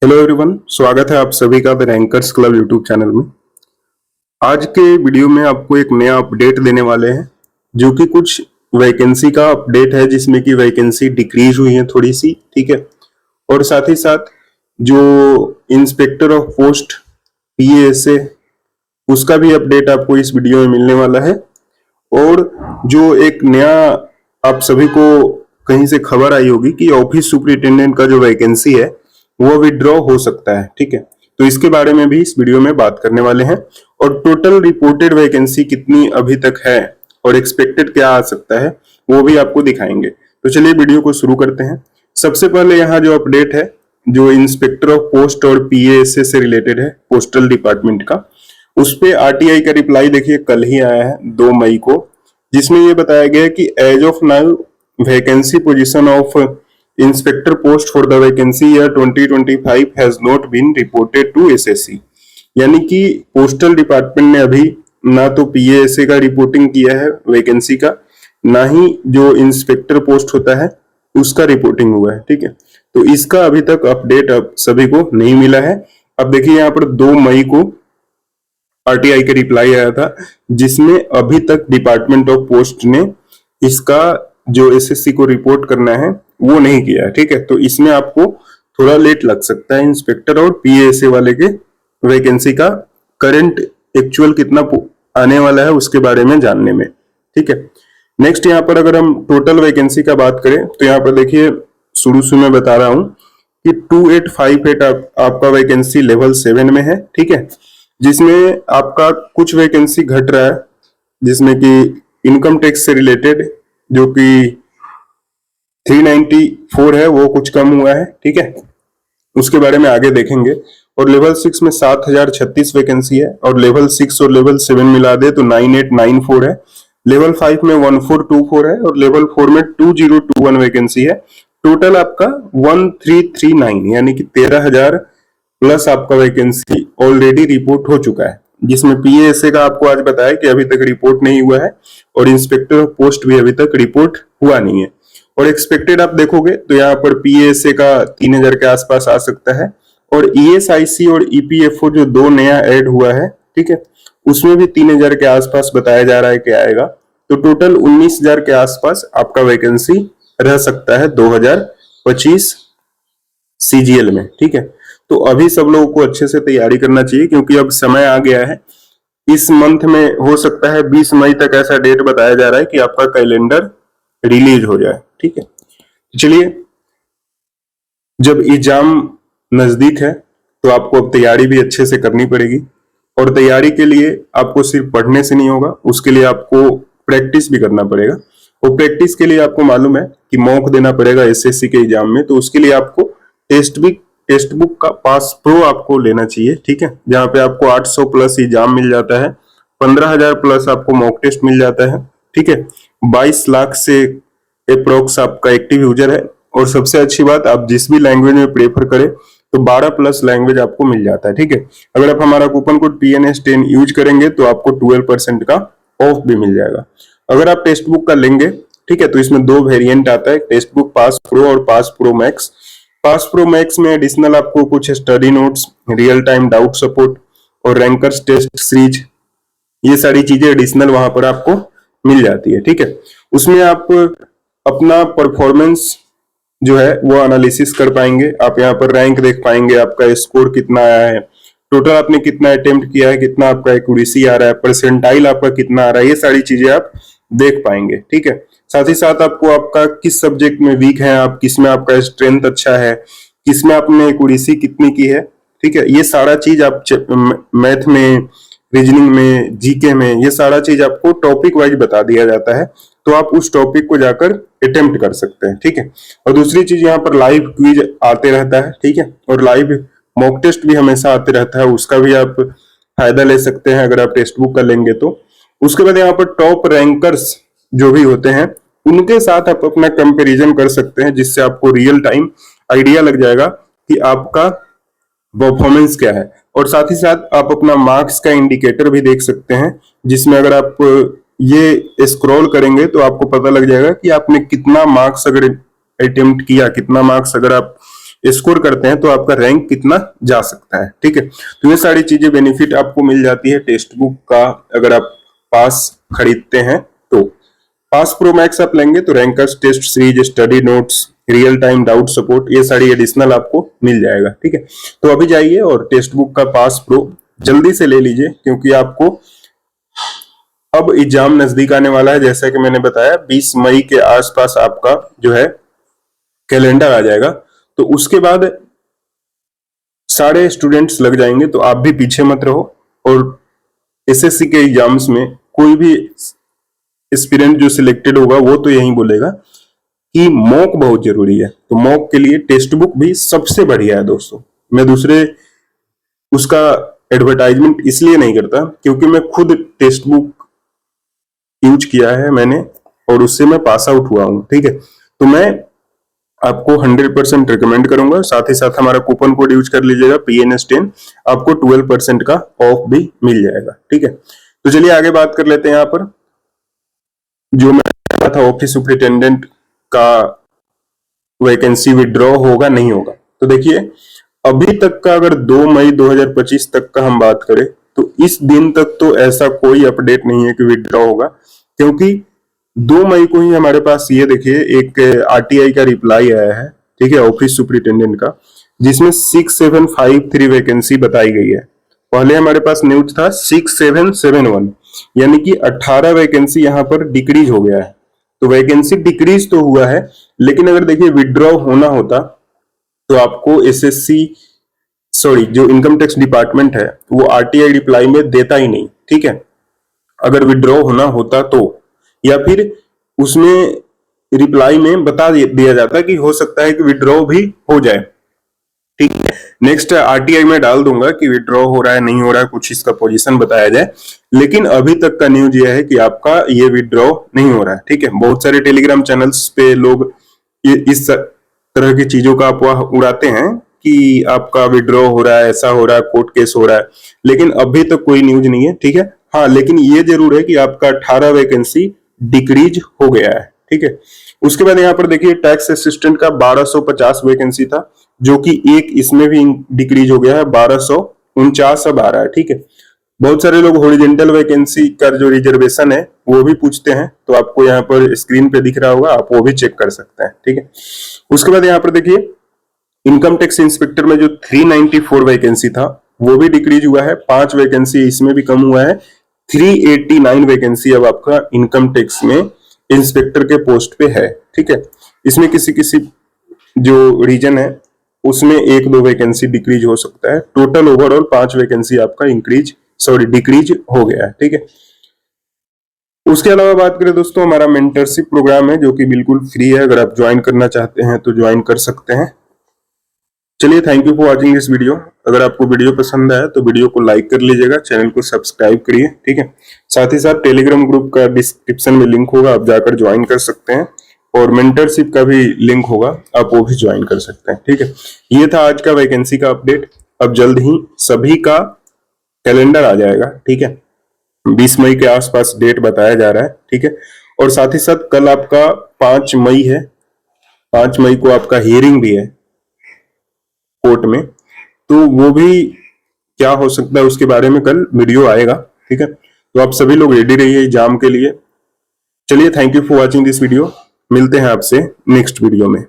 Hello everyone, स्वागत है आप सभी का the rankers club YouTube channel में। आज के वीडियो में आपको एक नया अपडेट देने वाले हैं जो कि कुछ वैकेंसी का अपडेट है जिसमें कि वैकेंसी डिक्रीज हुई है थोड़ी सी, ठीक है। और साथ ही साथ जो इंस्पेक्टर ऑफ पोस्ट PASA उसका भी अपडेट आपको इस वीडियो में मिलने वाला है। और जो एक नया आप सभी को कहीं से खबर आई होगी कि ऑफिस सुपरिटेंडेंट का जो वैकेंसी है वो विड्रॉ हो सकता है, ठीक है। तो इसके बारे में भी इस वीडियो में बात करने वाले हैं और टोटल रिपोर्टेड वैकेंसी कितनी अभी तक है और एक्सपेक्टेड क्या आ सकता है वो भी आपको दिखाएंगे। तो चलिए वीडियो को शुरू करते हैं। सबसे पहले यहाँ जो अपडेट है जो इंस्पेक्टर ऑफ पोस्ट और PASA से रिलेटेड है, पोस्टल डिपार्टमेंट का, उस पे RTI का रिप्लाई देखिए कल ही आया है 2 मई को, जिसमें ये बताया गया है कि age of now vacancy position of inspector post for the vacancy year 2025 has not been reported to SSC। यानी कि पोस्टल डिपार्टमेंट ने अभी ना तो PASA का रिपोर्टिंग किया है वैकेंसी का, ना ही जो इंस्पेक्टर पोस्ट होता है उसका रिपोर्टिंग हुआ है, ठीक है। तो इसका अभी तक अपडेट अब सभी को नहीं मिला है। अब देखिए यहाँ पर 2 मई को RTI का रिप्लाई आया था जिसमें अभी तक डिपार्टमेंट ऑफ पोस्ट ने इसका जो SSC को रिपोर्ट करना है वो नहीं किया है, ठीक है। तो इसमें आपको थोड़ा लेट लग सकता है इंस्पेक्टर और PASA वाले के वैकेंसी का करंट एक्चुअल कितना आने वाला है उसके बारे में जानने में, ठीक है। नेक्स्ट यहाँ पर अगर हम टोटल वैकेंसी का बात करें तो यहाँ पर देखिए शुरू से मैं बता रहा हूं कि 2858 आपका वैकेंसी लेवल 7 में है, ठीक है। जिसमें आपका कुछ वैकेंसी घट रहा है जिसमें कि इनकम टैक्स से रिलेटेड जो कि 394 है वो कुछ कम हुआ है, ठीक है। उसके बारे में आगे देखेंगे। और लेवल 6 में 7036 वैकेंसी है और लेवल 6 और लेवल 7 मिला दे तो 9894 है। लेवल 5 में 1424 है और लेवल 4 में 2021 वैकेंसी है। टोटल आपका 1339 यानी कि 13,000 प्लस आपका वैकेंसी ऑलरेडी रिपोर्ट हो चुका है, जिसमें PASA का आपको आज बताया कि अभी तक रिपोर्ट नहीं हुआ है और इंस्पेक्टर ऑफ पोस्ट भी अभी तक रिपोर्ट हुआ नहीं है। और एक्सपेक्टेड आप देखोगे तो यहाँ पर PASA का 3000 के आसपास आ सकता है और ESIC और EPFO जो 2 नया ऐड हुआ है, ठीक है, उसमें भी 3000 के आसपास बताया जा रहा है कि आएगा। तो टोटल 19,000 के आसपास आपका वैकेंसी रह सकता है 2025 CGL में, ठीक है। तो अभी सब लोगों को अच्छे से तैयारी करना चाहिए क्योंकि अब समय आ गया है। इस मंथ में हो सकता है 20 मई तक ऐसा डेट बताया जा रहा है कि आपका कैलेंडर रिलीज हो जाए, ठीक है। चलिए, जब एग्जाम नजदीक है तो आपको अब तैयारी भी अच्छे से करनी पड़ेगी और तैयारी के लिए आपको सिर्फ पढ़ने से नहीं होगा, उसके लिए आपको प्रैक्टिस भी करना पड़ेगा। और प्रैक्टिस के लिए आपको मालूम है कि मॉक देना पड़ेगा SSC के एग्जाम में, तो उसके लिए आपको टेक्स्ट बुक का पास प्रो आपको लेना चाहिए, ठीक है। जहां पे आपको 800 प्लस एग्जाम मिल जाता है, 15,000 प्लस आपको मॉक टेस्ट मिल जाता है, ठीक है। 22 लाख से अप्रोक्स आपका एक्टिव यूजर है और सबसे अच्छी बात आप जिस भी लैंग्वेज में प्रेफर करें तो 12 प्लस लैंग्वेज आपको मिल जाता है, ठीक है। अगर आप हमारा कूपन कोड PNS10 यूज करेंगे तो आपको 12% का ऑफ भी मिल जाएगा। अगर आप टेक्स्ट बुक का लेंगे, ठीक है, तो इसमें 2 वेरिएंट आता है, टेक्स्ट बुक पास प्रो और pass pro max. Pass pro max में एडिशनल आपको कुछ study notes, real time doubt support और रैंकर्स टेस्ट सीरीज, ये सारी चीजें एडिशनल वहां पर आपको मिल जाती है, ठीक है। उसमें आप अपना परफॉर्मेंस जो है वो एनालिसिस कर पाएंगे, आप यहाँ पर रैंक देख पाएंगे, आपका स्कोर कितना आया है, टोटल आपने कितना अटेम्प्ट किया है, कितना आपका एक्यूरेसी आ रहा है, परसेंटाइल आपका कितना आ रहा है, ये सारी चीजें आप देख पाएंगे, ठीक है। साथ ही साथ आपको आपका किस सब्जेक्ट में वीक है, आप किस में आपका स्ट्रेंथ अच्छा है, किस में आपने एक्यूरेसी कितनी की है, ठीक है। ये सारा चीज आप मैथ में, रीजनिंग में, जीके में, ये सारा चीज आपको टॉपिक वाइज बता दिया जाता है, तो आप उस टॉपिक को जाकर अटेम्प्ट कर सकते हैं, ठीक है। और दूसरी चीज यहाँ पर लाइव क्विज आते रहता है, ठीक है, और लाइव मॉक टेस्ट भी हमेशा आते रहता है, उसका भी आप फायदा ले सकते हैं अगर आप टेक्स्ट बुक का लेंगे तो। उसके बाद यहाँ पर टॉप रैंकर्स जो भी होते हैं उनके साथ आप अपना कंपैरिजन कर सकते हैं, जिससे आपको रियल टाइम आइडिया लग जाएगा कि आपका परफॉर्मेंस क्या है। और साथ ही साथ आप अपना मार्क्स का इंडिकेटर भी देख सकते हैं, जिसमें अगर आप ये स्क्रॉल करेंगे तो आपको पता लग जाएगा कि आपने कितना मार्क्स अगर अटेम्प्ट किया, कितना मार्क्स अगर आप स्कोर करते हैं तो आपका रैंक कितना जा सकता है। ठीक है, तो ये सारी चीजें बेनिफिट आपको मिल जाती है टेक्स्ट बुक का अगर आप पास खरीदते हैं तो। पास प्रो मैक्स आप लेंगे तो rankers, test series, study notes, real time doubt support, ये सारी एडिशनल आपको मिल जाएगा। ठीक है, तो अभी जाइए और टेक्स्ट बुक का पास प्रो जल्दी से ले लीजिए, क्योंकि आपको अब एग्जाम नजदीक आने वाला है। जैसा कि मैंने बताया 20 मई के आसपास आपका जो है कैलेंडर आ जाएगा, तो उसके बाद सारे स्टूडेंट्स लग जाएंगे, तो आप भी पीछे मत रहो। और एसएससी के एग्जाम्स में कोई भी एस्पिरेंट जो सिलेक्टेड होगा वो तो यही बोलेगा कि मॉक बहुत जरूरी है, तो मॉक के लिए टेक्स्ट बुक भी सबसे बढ़िया है दोस्तों। मैं दूसरे उसका एडवर्टाइजमेंट इसलिए नहीं करता क्योंकि मैं खुद टेक्स्ट बुक यूज किया है मैंने, और उससे मैं पास आउट हुआ हूं। ठीक है, तो मैं आपको 100% रिकमेंड करूंगा। साथ ही साथ हमारा कूपन कोड यूज कर लीजिएगा PNS10, आपको 12% का ऑफ भी मिल जाएगा। ठीक है, तो चलिए आगे बात कर लेते हैं। यहाँ पर जो मैं कहा था ऑफिस सुपरिटेंडेंट का वैकेंसी विड्रॉ होगा नहीं होगा, तो देखिए अभी तक का अगर 2 मई 2025 तक का हम बात करें तो इस दिन तक तो ऐसा कोई अपडेट नहीं है कि विड्रॉ होगा, क्योंकि 2 मई को ही हमारे पास ये देखिए एक RTI का रिप्लाई आया है। ठीक है, ऑफिस सुपरिटेंडेंट का, जिसमें 6753 वैकेंसी बताई गई है। पहले हमारे पास न्यूज था 6771, यानी कि 18 वैकेंसी यहाँ पर डिक्रीज हो गया है। तो वैकेंसी डिक्रीज तो हुआ है, लेकिन अगर देखिए विड्रॉ होना होता तो आपको जो इनकम टैक्स डिपार्टमेंट है वो RTI रिप्लाई में देता ही नहीं। ठीक है, अगर विड्रॉ होना होता तो, या फिर उसमें रिप्लाई में बता दिया जाता कि हो सकता है कि विड्रॉ भी हो जाए। ठीक है, नेक्स्ट RTI में डाल दूंगा कि विड्रॉ हो रहा है नहीं हो रहा है, कुछ इसका पोजीशन बताया जाए। लेकिन अभी तक का न्यूज ये है कि आपका ये विड्रॉ नहीं हो रहा है। ठीक है, बहुत सारे टेलीग्राम चैनल्स पे लोग इस तरह की चीजों का अफवाह उड़ाते हैं कि आपका विड्रॉ हो रहा है, ऐसा हो रहा है, कोर्ट केस हो रहा है, लेकिन अभी तक कोई न्यूज नहीं है। ठीक है, हाँ, लेकिन ये जरूर है कि आपका 18 वैकेंसी डिक्रीज हो गया है। ठीक है, उसके बाद यहाँ पर देखिए टैक्स असिस्टेंट का 1250 वैकेंसी था, जो कि एक इसमें भी डिक्रीज हो गया है, 1249 अब आ रहा है। ठीक है, बहुत सारे लोग हॉरिजॉन्टल वैकेंसी का जो रिजर्वेशन है वो भी पूछते हैं, तो आपको यहाँ पर स्क्रीन पे दिख रहा होगा, आप वो भी चेक कर सकते हैं। ठीक है, उसके बाद यहाँ पर देखिए इनकम टैक्स इंस्पेक्टर में जो 394 वैकेंसी था वो भी डिक्रीज हुआ है, 5 वैकेंसी इसमें भी कम हुआ है। 389 वैकेंसी अब आपका इनकम टैक्स में इंस्पेक्टर के पोस्ट पे है। ठीक है, इसमें किसी किसी जो रीजन है उसमें 1-2 वैकेंसी डिक्रीज हो सकता है। टोटल ओवरऑल 5 वैकेंसी आपका डिक्रीज हो गया है। ठीक है, उसके अलावा बात करें दोस्तों, हमारा मेंटरशिप प्रोग्राम है जो कि बिल्कुल फ्री है, अगर आप ज्वाइन करना चाहते हैं तो ज्वाइन कर सकते हैं। चलिए, thank you for watching this video. अगर आपको वीडियो पसंद आया तो वीडियो को लाइक कर लीजिएगा, चैनल को सब्सक्राइब करिए। ठीक है, साथ ही साथ टेलीग्राम ग्रुप का डिस्क्रिप्शन में लिंक होगा, आप जाकर ज्वाइन कर सकते हैं, और मेंटरशिप का भी लिंक होगा, आप वो भी ज्वाइन कर सकते हैं। ठीक है, ये था आज का वैकेंसी का अपडेट। अब जल्द ही सभी का कैलेंडर आ जाएगा। ठीक है, 20 मई के आसपास डेट बताया जा रहा है। ठीक है, और साथ ही साथ कल आपका 5 मई है, 5 मई को आपका हियरिंग भी है कोर्ट में, तो वो भी क्या हो सकता है उसके बारे में कल वीडियो आएगा। ठीक है, तो आप सभी लोग रेडी रहिए एग्जाम के लिए। चलिए, thank you for watching this video. मिलते हैं आपसे नेक्स्ट वीडियो में।